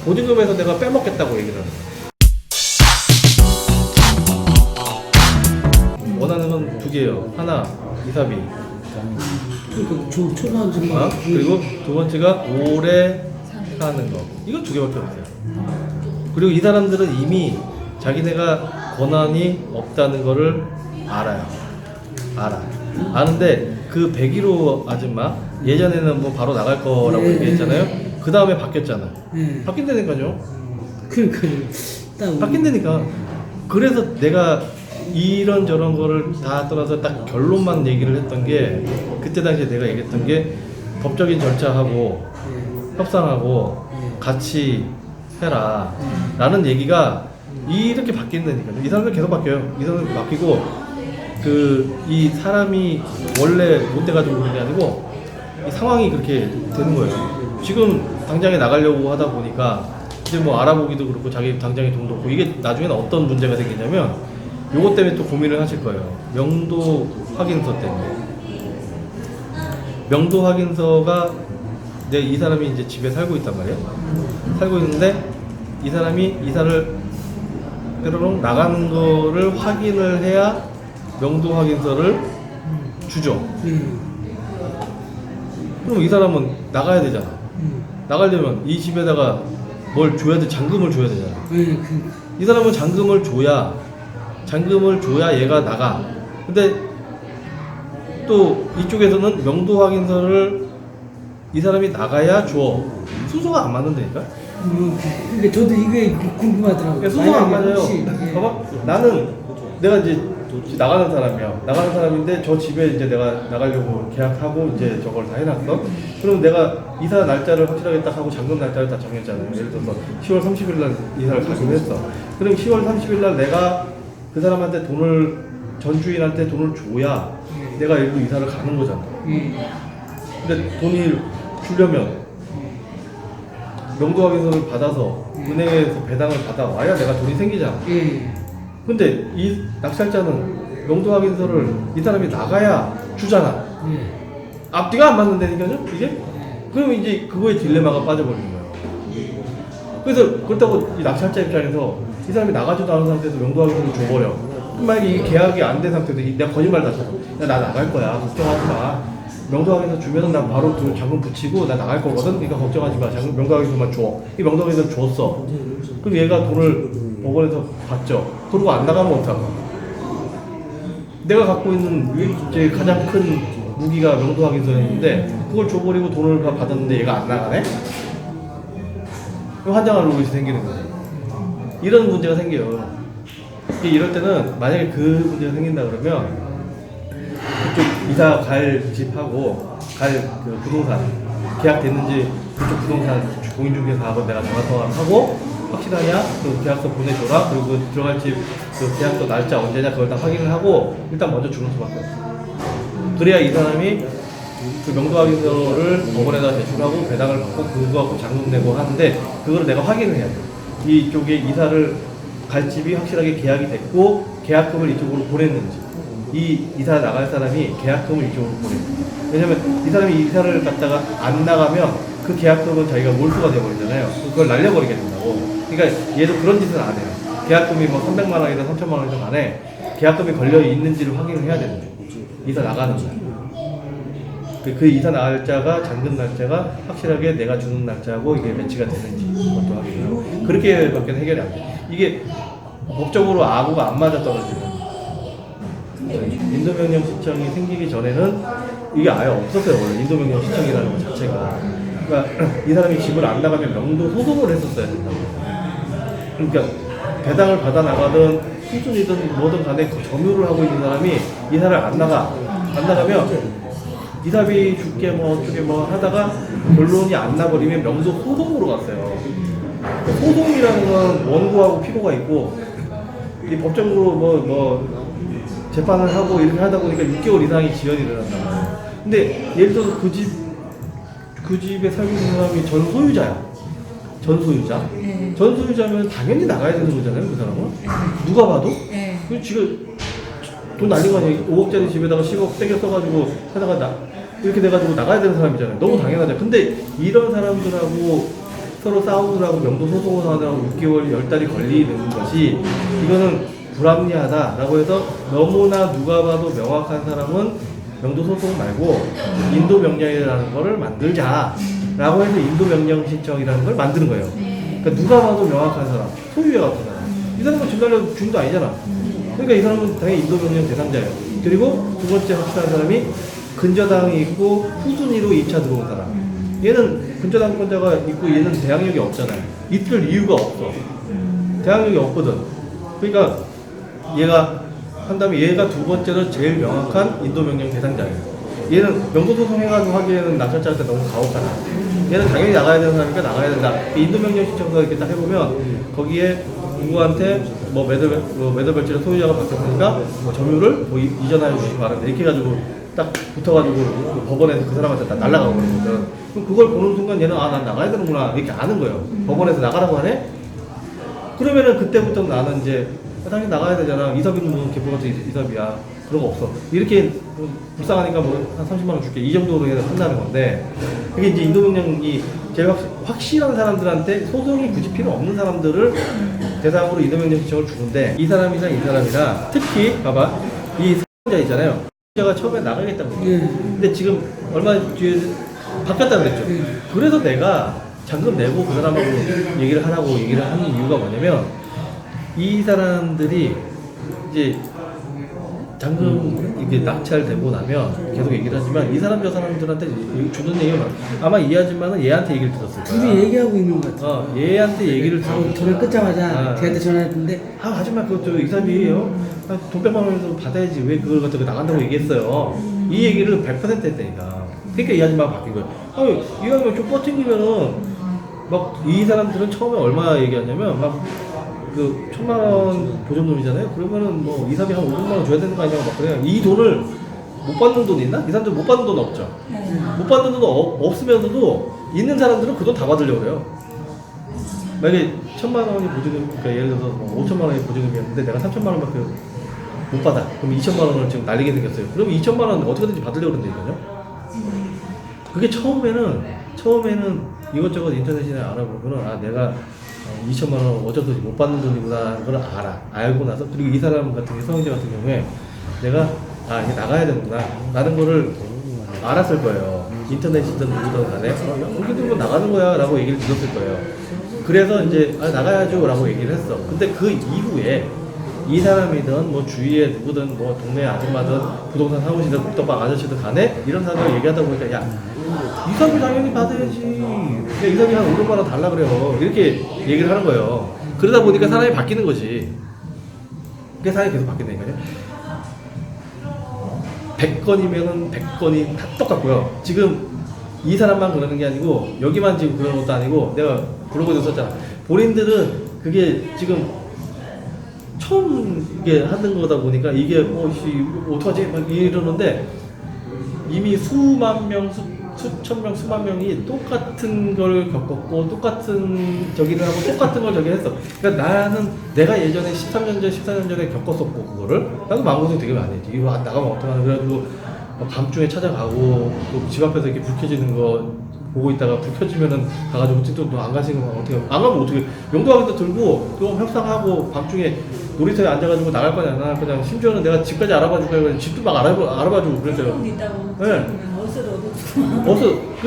보증금에서 내가 빼먹겠다고 얘기를 하는 거야. 원하는 건 두 개예요. 하나, 이사비. 그러니까 초과한 좀 그리고 두 번째가 오래 사는 거. 이거 두 개밖에 없어요. 그리고 이 사람들은 이미 자기네가 권한이 없다는 거를 알아요. 아는데 그 101호 아줌마 예전에는 뭐 바로 나갈 거라고 네. 얘기했잖아요. 그 다음에 바뀌었잖아. 네. 바뀐다니까요. 그러니까 바뀐다니까. 그래서 내가 이런저런 거를 다 떠나서 딱 결론만 얘기를 했던 게, 그때 당시에 내가 얘기했던 게 법적인 절차하고 협상하고 같이 해라 라는 얘기가 이렇게 바뀐다니까요. 이 사람들 계속 바뀌어요. 이 사람들 바뀌고, 이 사람이 원래 못 돼가지고 그런 게 아니고 이 상황이 그렇게 되는 거예요. 지금 당장에 나가려고 하다 보니까 이제 뭐 알아보기도 그렇고 자기 당장에 돈도 없고, 이게 나중에는 어떤 문제가 생기냐면 요것 때문에 또 고민을 하실 거예요. 명도 확인서 때문에. 명도 확인서가 이 사람이 이제 집에 살고 있단 말이에요. 살고 있는데 이 사람이 이사를 때로는 나가는 거를 확인을 해야 명도 확인서를 주죠. 그럼 이 사람은 나가야 되잖아. 나가려면 이 집에다가 뭘 줘야 돼? 잔금을 줘야 되잖아. 이 사람은 잔금을 줘야 얘가 나가. 근데 또 이쪽에서는 명도 확인서를 이 사람이 나가야 줘. 순서가 안 맞는다니까? 근데 저도 이게 궁금하더라고요. 순서가 안 맞아요. 혹시, 봐봐. 내가 이제 나가는 사람이야. 나가는 사람인데 저 집에 이제 내가 나가려고 계약하고 이제 저걸 다 해놨어. 그럼 내가 이사 날짜를 확실하게 딱 하고 잔금 날짜를 다 정했잖아요. 예를 들어서 10월 30일 날 이사를 가기로 했어. 그럼 10월 30일 날 내가 그 사람한테 전 주인한테 돈을 줘야 내가 일로 이사를 가는 거잖아. 근데 돈을 주려면 명도 확인서를 받아서 은행에서 배당을 받아 와야 내가 돈이 생기잖아. 근데 이 낙찰자는 명도 확인서를 이 사람이 나가야 주잖아. 앞뒤가 안 맞는다니까요, 이게? 그럼 이제 그거에 딜레마가 빠져버리는 거예요. 그래서 그렇다고 이 낙찰자 입장에서 이 사람이 나가지도 않은 상태에서 명도 확인서를 줘버려. 만약에 이 계약이 안 된 상태에서 내가 거짓말 다 쳐서 야, 나 나갈 거야, 걱정하지 마. 명도 확인서 주면은 난 바로 잔금 붙이고 나 나갈 거거든. 그러니까 걱정하지 마. 명도 확인서만 줘. 이 명도 확인서 줬어. 그럼 얘가 돈을 법원에서 받죠. 그러고 안 나가면 어떡하고? 내가 갖고 있는 이제 가장 큰 무기가 명도 확인서였는데 그걸 줘버리고 돈을 받았는데 얘가 안 나가네? 그럼 환장할 놈이 생기는 거죠. 이런 문제가 생겨요. 이럴 때는 만약에 그 문제가 생긴다 그러면 그쪽 이사 갈 집하고 그 부동산 계약됐는지 그쪽 부동산 공인중개사하고 내가 전화통화를 하고 확실하냐? 그 계약서 보내줘라. 그리고 들어갈 집 그 계약서 날짜 언제냐 그걸 다 확인을 하고 일단 먼저 주는 수밖에 없어. 그래야 이 사람이 그 명도 확인서를 법원에다 제출하고 배당을 받고 그거 갖고 잔금 내고 하는데 그거를 내가 확인을 해야 돼. 이쪽에 이사를 갈 집이 확실하게 계약이 됐고 계약금을 이쪽으로 보냈는지, 이 이사 나갈 사람이 계약금을 이쪽으로 보냈는지. 왜냐면 이 사람이 이사를 갔다가 안 나가면 그 계약금은 자기가 몰수가 돼버리잖아요. 그걸 날려버리게 된다고. 그러니까 얘도 그런 짓은 안 해요. 계약금이 뭐 300만 원이든 3천만 원이든 간에 계약금이 걸려 있는지를 확인을 해야 되는 거죠. 이사 나가는 날. 그 이사 날짜가 잔금 날짜가 확실하게 내가 주는 날짜하고 이게 매치가 되는지 그것도 확인을 하고. 그렇게밖에 해결이 안 돼. 이게 법적으로 아구가 안 맞아 떨어지는. 인도명령 신청이 생기기 전에는 이게 아예 없었어요. 원래 인도명령 신청이라는 것 자체가. 그러니까 이 사람이 집을 안 나가면 명도 소송을 했었어야 된다고. 그러니까 배당을 받아 나가든 수준이든 뭐든 간에 그 점유를 하고 있는 사람이 이사를 안 나가면 이사비 줄게 뭐 어쩌게 뭐 하다가 결론이 안 나버리면 명도 소송으로 갔어요. 소송이라는 건 원고하고 피고가 있고 이 법정으로 뭐 재판을 하고 이렇게 하다 보니까 6개월 이상이 지연이 일어난단 말이에요. 근데 예를 들어서 그 집에 살고 있는 사람이 전소유자야. 전소유자면 당연히 나가야 되는 거잖아요, 그 사람은. 누가 봐도. 그 지금 돈 날린 거 아니에요. 5억짜리 집에다가 10억 땡겨 써가지고 하다가 이렇게 돼가지고 나가야 되는 사람이잖아요. 너무 당연하죠. 근데 이런 사람들하고 서로 싸우느라고 명도 소송을 하느라고 6개월, 10달이 걸리는 것이 이거는 불합리하다라고 해서 너무나 누가 봐도 명확한 사람은 명도 소송 말고 인도 명령이라는 거를 만들자라고 해서 인도 명령 신청이라는 걸 만드는 거예요. 그러니까 누가 봐도 명확한 사람, 소유자가 없는 사람. 이 사람은 지금 날려 주인도 아니잖아. 그러니까 이 사람은 당연히 인도 명령 대상자예요. 그리고 두 번째 확실한 사람이 근저당이 있고 후순위로 2차 들어온 사람. 얘는 근저당권자가 있고 얘는 대항력이 없잖아요. 있을 이유가 없어. 대항력이 없거든. 그러니까 얘가 한 다음에 얘가 두 번째로 제일 명확한 인도 명령 대상자예요. 얘는 명도 소송해가지고 하기에는 낙찰자한테 너무 가혹하다. 얘는 당연히 나가야 되는 사람이니까 나가야 된다. 인도 명령 신청서 이렇게 딱 해보면 거기에 누구한테 뭐 매도별지를 소유자가 바뀌었으니까 뭐 점유를 뭐 이전하여 주시기 바랍니다. 이렇게 해가지고 딱 붙어가지고 법원에서 그 사람한테 딱 날라가고 그러거든. 그럼 그걸 보는 순간 얘는 아, 난 나가야 되는구나 이렇게 아는 거예요. 법원에서 나가라고 하네? 그러면은 그때부터 나는 이제 당연히 나가야 되잖아. 이섭이는 뭐 개표 같은 이섭이야. 그런 거 없어. 이렇게 불쌍하니까 뭐 한 30만 원 줄게. 이 정도로 해서 끝나는 건데 그게 이제 인도명령이 제일 확실한 사람들한테 소송이 굳이 필요 없는 사람들을 대상으로 인도명령 신청을 주는데 이 사람이랑 이 사람이랑 특히 봐봐 이 사자 있잖아요. 제가 처음에 나가겠다고 했죠. 근데 지금 얼마 뒤에 바뀌었다고 그랬죠. 그래서 내가 잔금 내고 그 사람하고 얘기를 하라고 얘기를 하는 이유가 뭐냐면 이 사람들이 이제 잔금 이게 낙찰되고 나면 계속 얘기를 하지만 이 사람 저 사람들한테 주는 얘기가 아마 이 아줌마는 얘한테 얘기를 들었을 거야. 둘이 얘기하고 있는 것 같아. 얘한테 얘기를 들었을 돈을 끊자마자 걔한테 전화했는데 하지마 그거 이 사람이에요. 돈 100만 원이라도 받아야지 왜 그걸 갖다가 나간다고 얘기했어요. 이 얘기를 100% 했다니까. 그러니까 이 아줌마가 바뀐 거예요. 이 아줌마 좀 버팅기면은 막 이 사람들은 처음에 얼마 얘기하냐면 막 그 1000만 원 보존금이잖아요. 그러면은 뭐 이 사람이 한 500만 원 줘야 되는 거 아니냐고 막 그래요. 이 돈을 못 받는 돈 있나? 이 사람들 못 받는 돈 없죠. 못 받는 돈 없으면서도 있는 사람들은 그 돈 다 받으려고 그래요. 만약에 1000만 원이 보증금, 그러니까 예를 들어서 뭐 5천만 원이 보증금이었는데 내가 3천만 원밖에 못 받아. 그럼 2천만 원을 지금 날리게 생겼어요. 그럼 2천만 원 어떻게든지 받으려고 그런다니까요. 그게 처음에는 이것저것 인터넷이나 알아보고는 아 내가 2천만 원 어쩔 수 없이 못 받는 돈이구나 그걸 알고 나서 그리고 이 사람 같은 경우 성형제 같은 경우에 내가 아 이게 나가야 되는구나 라는 거를 알았을 거예요. 인터넷이든 누구든 간에 여기 들고 나가는 거야 라고 얘기를 들었을 거예요. 그래서 이제 아 나가야죠 라고 얘기를 했어. 근데 그 이후에 이 사람이든 뭐 주위에 누구든 뭐 동네 아줌마든 부동산 사무실이든 국도방 아저씨든 간에 이런 사람들 얘기하다 보니까 야 이 사람이 당연히 받아야지. 야, 이 사람이 한 500만 원 달라 그래요. 이렇게 얘기를 하는 거예요. 그러다 보니까 사람이 바뀌는 거지. 그게 사람이 계속 바뀐다니까요. 100건이면은 100건이 다 똑같고요. 지금 이 사람만 그러는 게 아니고 여기만 지금 그러는 것도 아니고 내가 블로그에도 썼잖아. 본인들은 그게 지금 처음 이게 하는 거다 보니까 이게 어떡하지? 막 이러는데 이미 수만 명, 수천 명, 수만 명이 똑같은 걸 겪었고 똑같은 저기를 하고 똑같은 걸 저기 했어. 그러니까 나는 내가 예전에 13년 전, 14년 전에 겪었었고 그거를 나도 마음고생 되게 많이 했지. 이거 나가면 어떡하나 그래가지고 밤중에 찾아가고 또 집 앞에서 이렇게 불 켜지는 거 보고 있다가 불 켜지면은 가가지고 또 안 가시는 거 어떻게 안 가면 어떻게 용도하기도 들고 또 협상하고 밤중에 놀이터에 앉아가지고 나갈 거냐 안 나갈 거냐 심지어는 내가 집까지 알아봐 줄까 집도 막 알아봐주고 그랬어요. 네.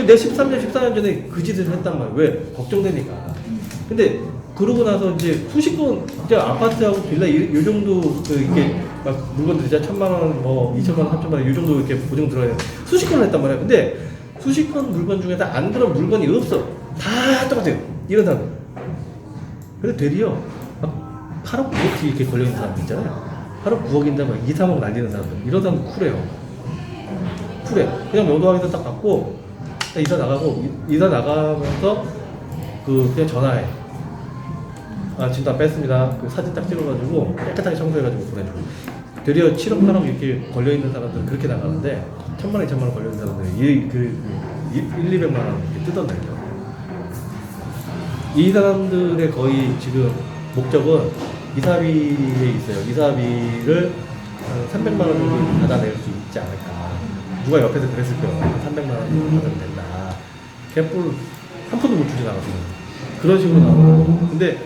내 13년 14년 전에 그 짓을 했단 말이야. 왜? 걱정되니까. 근데 그러고 나서 이제 수식권 이제 아파트하고 빌라 이 정도 이렇게 막 물건들 이제 1000만 원, 뭐 2천만 원, 3천만 원 이 정도 이렇게 보증 들어야 수식권을 했단 말이야. 근데 수식권 물건 중에서 안 그런 물건이 없어. 다 똑같아요. 이런 사람. 근데 되려 막 8억 9억 이렇게 걸려있는 사람 있잖아요. 8억 9억인데 막 2, 3억 날리는 사람들. 이런 사람 쿨해요. 쿨해. 그냥 명도하기도 딱 갖고 이사 나가고 이사 나가면서 그냥 전화해. 아 지금 다 뺐습니다. 그 사진 딱 찍어가지고 깨끗하게 청소해가지고 보내줘. 되려 7억 8억 이렇게 걸려있는 사람들은 그렇게 나가는데 1000만 원 2천만 원 걸려있는 사람들은 1, 200만 원 이렇게 뜯어내죠. 이 사람들의 거의 지금 목적은 이사비에 있어요. 이사비를 300만 원 정도 받아낼 수 있지 않을까. 누가 옆에서 그랬을 거예요. 300만 원 받으면 된다. 개뿔 한 푼도 못 주지 않았어요. 그런 식으로 나오는 거예요. 근데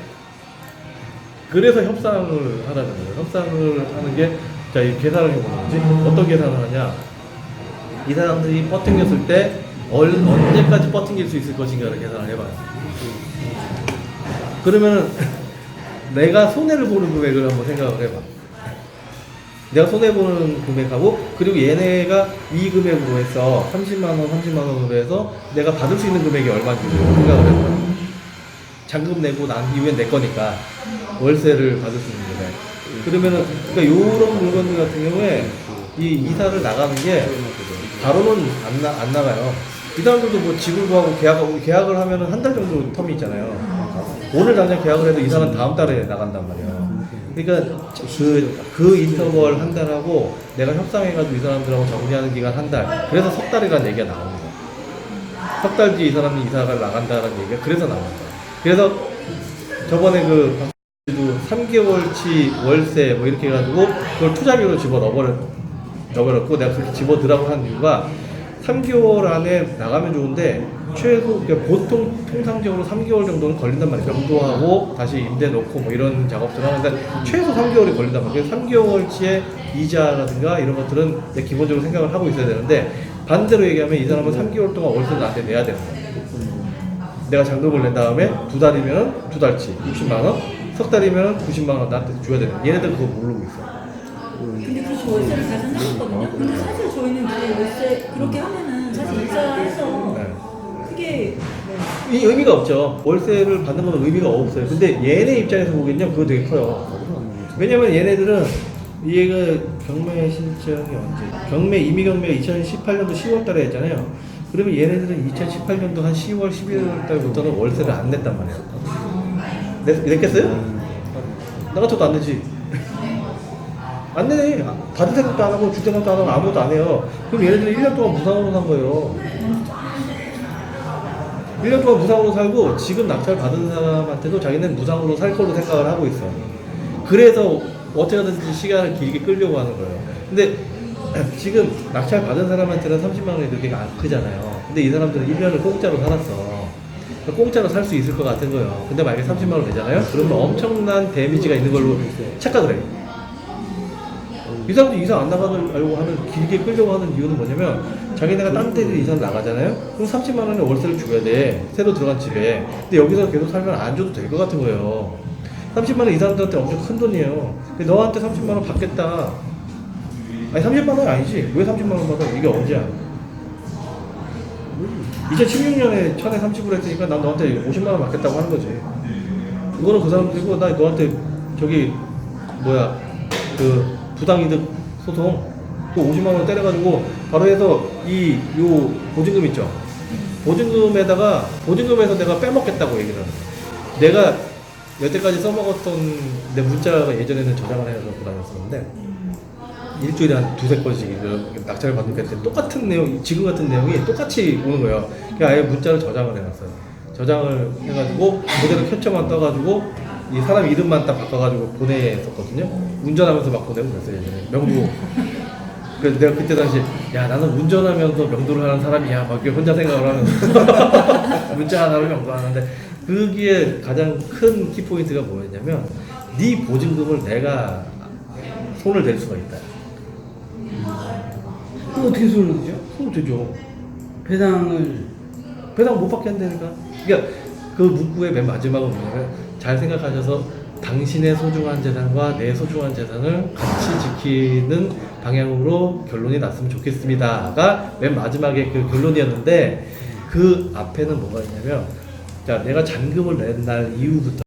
그래서 협상을 하라는 거예요. 협상을 하는 게, 자, 이 계산을 해보는 거지. 어떤 계산을 하냐. 이 사람들이 버팅겼을 때 언제까지 버팅길 수 있을 것인가를 계산을 해봐요. 그러면은 내가 손해를 보는 금액을 한번 생각을 해봐. 내가 손해보는 금액하고, 그리고 얘네가 이 금액으로 해서 30만원, 30만원으로 해서 내가 받을 수 있는 금액이 얼마인지 생각을 해봐. 잔금 내고 난 이후엔 내 거니까 월세를 받을 수 있는 금액. 그러면은, 그러니까 요런 물건들 같은 경우에 이 이사를 나가는 게 바로는 안 나가요. 이 사람들도 뭐 집을 구하고 계약을 하면은 한 달 정도 텀이 있잖아요. 오늘 당장 계약을 해도 이 사람은 다음 달에 나간단 말이에요. 그러니까 그 인터벌 한 달하고 내가 협상해가지고 이 사람들하고 정리하는 기간 한 달. 그래서 석 달이라는 얘기가 나오는 거예요. 석 달 뒤에 이 사람이 이사가 나간다는 얘기가 그래서 나오는 거예요. 그래서 저번에 그 3개월치 월세 뭐 이렇게 해가지고 그걸 투자비로 넣어버렸고 내가 그렇게 집어넣으라고 한 이유가 3개월 안에 나가면 좋은데 최소 그러니까 보통 통상적으로 3개월 정도는 걸린단 말이에요. 명도하고 다시 임대 놓고 뭐 이런 작업들을 하는데 최소 3개월이 걸린단 말이에요. 3개월치의 이자라든가 이런 것들은 기본적으로 생각을 하고 있어야 되는데 반대로 얘기하면 이 사람은 3개월 동안 월세를 나한테 내야 되는 거예요. 내가 잔금을 낸 다음에 2달이면 2달치 60만원, 석 달이면 90만원 나한테 줘야 되는 거예요. 얘네들 그거 모르고 있어. 근데 그렇게 월세를 다 생각했거든요. 근데 사실 저희는 그 월세 그렇게 하면은 사실 이자해서 네. 그게 이 의미가 없죠. 월세를 받는 건 의미가 없어요. 근데 얘네 입장에서 보기엔요, 그거 되게 커요. 왜냐면 얘네들은 얘가 경매 신청이 언제? 임의 경매가 2018년도 10월 달에 했잖아요. 그러면 얘네들은 2018년도 한 10월, 11월 달부터는 월세를 안 냈단 말이에요. 냈겠어요? 나 같아도 안 내지. 안 내네. 받을 생각도 안 하고 줄 생각도 안 하고 아무것도 안 해요. 그럼 얘네들은 1년 동안 무상으로 산 거예요. 1년 동안 무상으로 살고 지금 낙찰 받은 사람한테도 자기는 무상으로 살 걸로 생각을 하고 있어. 그래서 어떻게든지 시간을 길게 끌려고 하는 거예요. 근데 지금 낙찰 받은 사람한테는 30만 원이 그렇게 안 크잖아요. 근데 이 사람들은 1년을 공짜로 살았어. 공짜로 살 수 있을 것 같은 거예요. 근데 만약에 30만 원 내잖아요? 그러면 엄청난 데미지가 있는 걸로 착각을 해요. 이 사람들이 이사 안 나가려고 하는, 길게 끌려고 하는 이유는 뭐냐면 자기네가 딴 데를 이사 나가잖아요? 그럼 30만 원의 월세를 줘야 돼. 새로 들어간 집에. 근데 여기서 계속 살면 안 줘도 될 것 같은 거예요. 30만 원 이 사람들한테 엄청 큰 돈이에요. 근데 너한테 30만 원 받겠다. 아니 30만 원이 아니지. 왜 30만 원 받아? 이게 언제야? 2016년에 1000에 30을 했으니까 난 너한테 50만 원 받겠다고 하는 거지. 그거는 그 사람들이고, 나 너한테 저기 뭐야 그 부당이득 소송 그 50만 원 때려가지고 바로 해서 요 보증금 있죠. 보증금에서 내가 빼먹겠다고 얘기를 하는 거야. 내가 여태까지 써먹었던 내 문자가 예전에는 저장을 해서 다녔었는데 일주일에 한 두세 건씩 낙찰을 받으니까 똑같은 내용, 지금 같은 내용이 똑같이 오는 거예요. 그냥 아예 문자를 저장을 해놨어요. 저장을 해가지고 그대로 캡처만 떠가지고 이 사람 이름만 딱 바꿔가지고 보냈었거든요. 운전하면서 막 보내고 그랬어요. 예전에 명도. 그래서 내가 그때 당시 야 나는 운전하면서 명도를 하는 사람이야 막 이렇게 혼자 생각을 하면서 문자 하나로 명도하는데 그게 가장 큰 키포인트가 뭐였냐면 네 보증금을 내가 손을 댈 수가 있다. 그럼 어떻게 손을 대죠? 손을 대죠. 배당 못 받게 한다니까. 그러니까 그 문구의 맨 마지막은 뭐냐면 잘 생각하셔서 당신의 소중한 재산과 내 소중한 재산을 같이 지키는 방향으로 결론이 났으면 좋겠습니다가 맨 마지막에 그 결론이었는데 그 앞에는 뭐가 있냐면 자 내가 잔금을 낸 날 이후부터